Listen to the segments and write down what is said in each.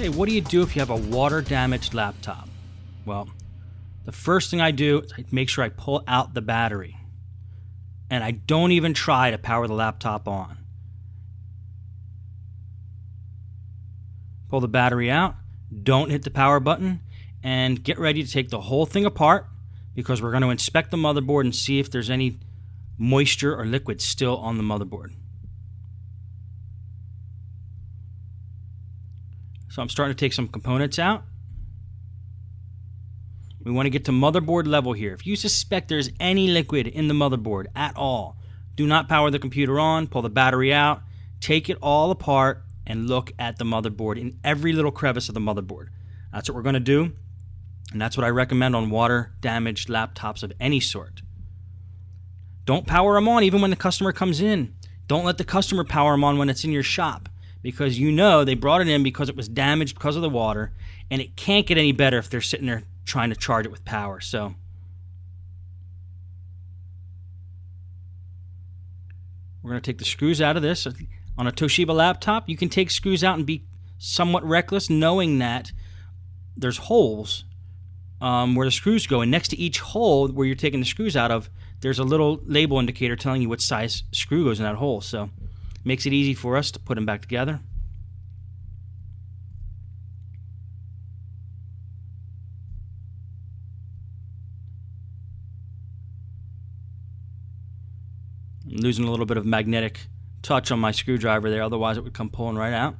Okay, what do you do if you have a water-damaged laptop? Well, the first thing I do is I make sure I pull out the battery. And I don't even try to power the laptop on. Pull the battery out, don't hit the power button, and get ready to take the whole thing apart because we're going to inspect the motherboard and see if there's any moisture or liquid still on the motherboard. So I'm starting to take some components out. We want to get to motherboard level here. If you suspect there's any liquid in the motherboard at all, do not power the computer on, pull the battery out, take it all apart, and look at the motherboard in every little crevice of the motherboard. That's what we're going to do, and that's what I recommend on water-damaged laptops of any sort. Don't power them on even when the customer comes in. Don't let the customer power them on when it's in your shop, because you know they brought it in because it was damaged because of the water, and it can't get any better if they're sitting there trying to charge it with power. So we're going to take the screws out of this. On a Toshiba laptop, you can take screws out and be somewhat reckless, knowing that there's holes where the screws go, and next to each hole where you're taking the screws out of, there's a little label indicator telling you what size screw goes in that hole. So it makes it easy for us to put them back together. I'm losing a little bit of magnetic touch on my screwdriver there, otherwise it would come pulling right out.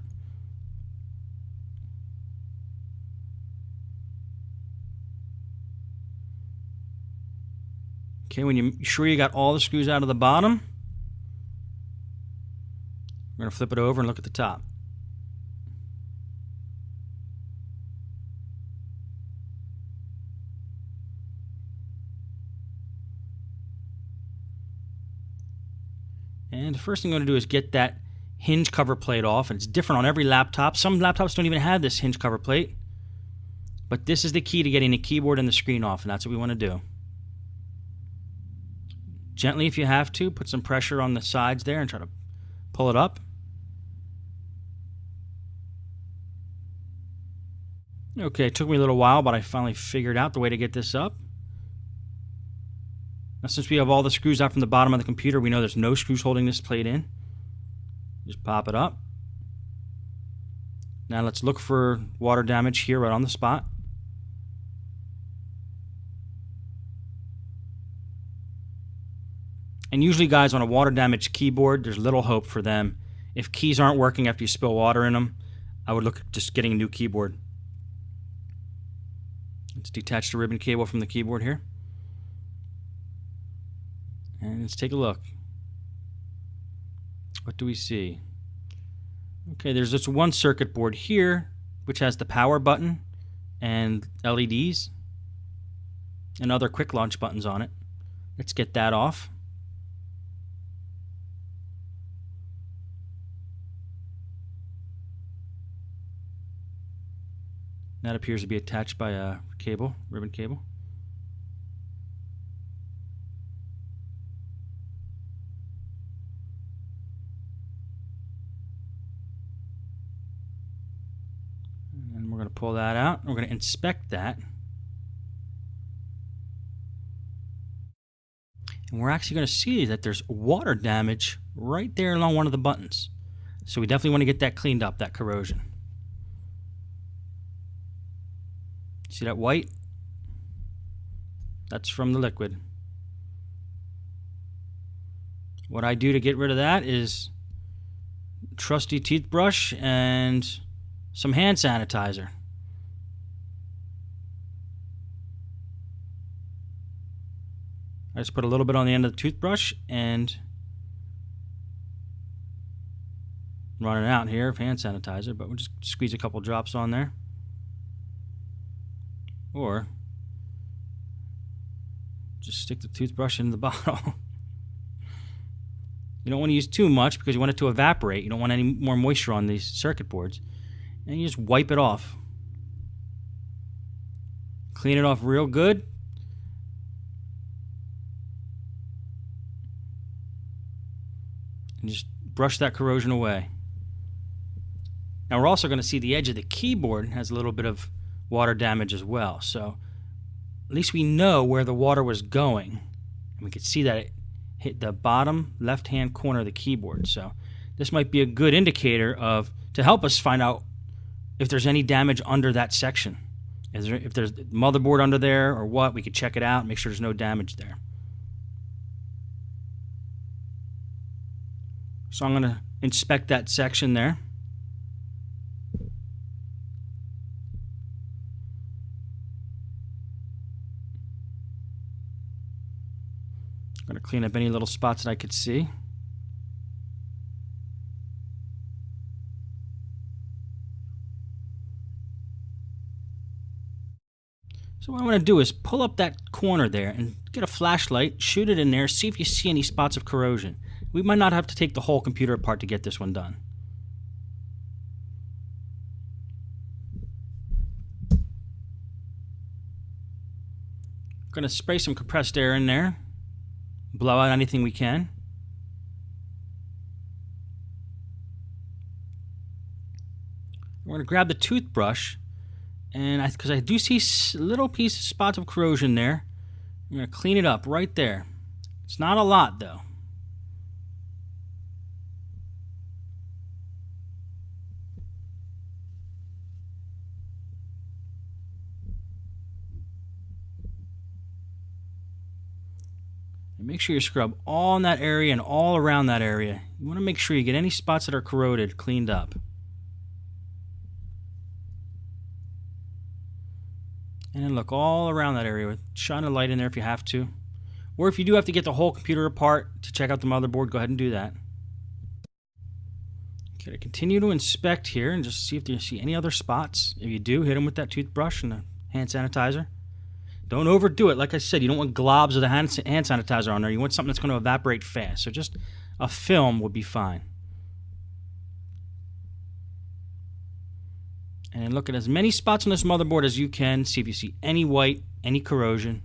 Okay, when you're sure you got all the screws out of the bottom, we're going to flip it over and look at the top. And the first thing I'm going to do is get that hinge cover plate off, and it's different on every laptop. Some laptops don't even have this hinge cover plate, but this is the key to getting the keyboard and the screen off, and that's what we want to do. Gently, if you have to, put some pressure on the sides there and try to pull it up. Okay, it took me a little while, but I finally figured out the way to get this up. Now, since we have all the screws out from the bottom of the computer, we know there's no screws holding this plate in. Just pop it up. Now let's look for water damage here right on the spot. And usually, guys, on a water-damaged keyboard, there's little hope for them. If keys aren't working after you spill water in them, I would look at just getting a new keyboard. Let's detach the ribbon cable from the keyboard here. And let's take a look. What do we see? Okay, there's this one circuit board here, which has the power button and LEDs and other quick launch buttons on it. Let's get that off. That appears to be attached by a cable, ribbon cable. And we're going to pull that out. We're going to inspect that. And we're actually going to see that there's water damage right there along one of the buttons. So we definitely want to get that cleaned up, that corrosion. See that white? That's from the liquid. What I do to get rid of that is trusty toothbrush and some hand sanitizer. I just put a little bit on the end of the toothbrush and running out here of hand sanitizer, but we'll just squeeze a couple drops on there. Or just stick the toothbrush in the bottle. You don't want to use too much because you want it to evaporate. You don't want any more moisture on these circuit boards. And you just wipe it off. Clean it off real good. And just brush that corrosion away. Now we're also going to see the edge of the keyboard has a little bit of water damage as well. So at least we know where the water was going. And we can see that it hit the bottom left-hand corner of the keyboard. So this might be a good indicator to help us find out if there's any damage under that section. If there's motherboard under there or what, we could check it out and make sure there's no damage there. So I'm going to inspect that section there. I'm going to clean up any little spots that I could see. So what I want to do is pull up that corner there and get a flashlight, shoot it in there, see if you see any spots of corrosion. We might not have to take the whole computer apart to get this one done. I'm going to spray some compressed air in there, blow out anything we can. We're going to grab the toothbrush, and because I do see little spots of corrosion there, I'm going to clean it up right there. It's not a lot though. And make sure you scrub all in that area and all around that area. You want to make sure you get any spots that are corroded cleaned up. And then look all around that area. Shine a light in there if you have to. Or if you do have to get the whole computer apart to check out the motherboard, go ahead and do that. Okay, to continue to inspect here and just see if you see any other spots. If you do, hit them with that toothbrush and the hand sanitizer. Don't overdo it. Like I said, you don't want globs of the hand sanitizer on there. You want something that's going to evaporate fast. So just a film would be fine. And look at as many spots on this motherboard as you can. See if you see any white, any corrosion.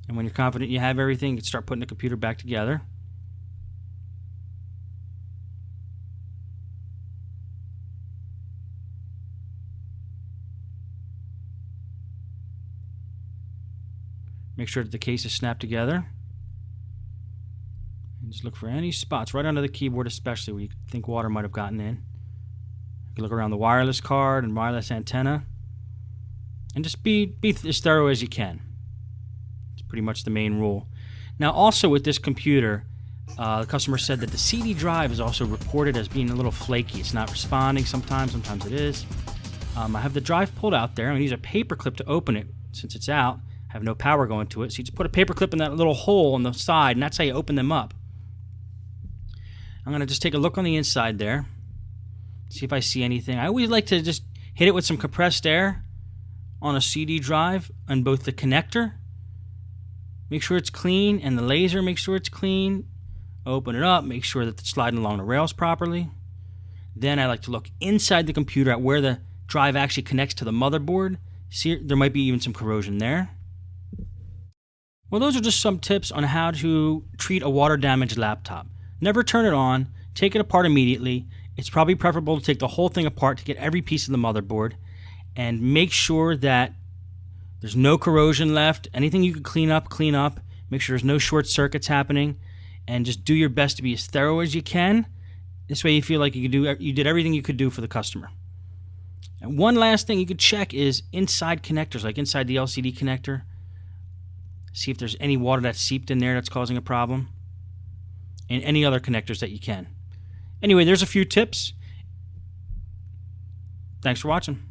And when you're confident you have everything, you can start putting the computer back together. Make sure that the case is snapped together. And just look for any spots right under the keyboard, especially where you think water might have gotten in. You can look around the wireless card and wireless antenna. And just be as thorough as you can. It's pretty much the main rule. Now also with this computer, the customer said that the CD drive is also reported as being a little flaky. It's not responding sometimes it is. I have the drive pulled out there. I'm going to use a paper clip to open it since it's out. I have no power going to it. So you just put a paper clip in that little hole on the side, and that's how you open them up. I'm going to just take a look on the inside there. See if I see anything. I always like to just hit it with some compressed air on a CD drive on both the connector. Make sure it's clean, and the laser, make sure it's clean. Open it up, make sure that it's sliding along the rails properly. Then I like to look inside the computer at where the drive actually connects to the motherboard. See, there might be even some corrosion there. Well, those are just some tips on how to treat a water-damaged laptop. Never turn it on. Take it apart immediately. It's probably preferable to take the whole thing apart to get every piece of the motherboard and make sure that there's no corrosion left. Anything you can clean up, clean up. Make sure there's no short circuits happening, and just do your best to be as thorough as you can. This way you feel like you did everything you could do for the customer. And one last thing you could check is inside connectors, like inside the LCD connector. See if there's any water that's seeped in there that's causing a problem. And any other connectors that you can. Anyway, there's a few tips. Thanks for watching.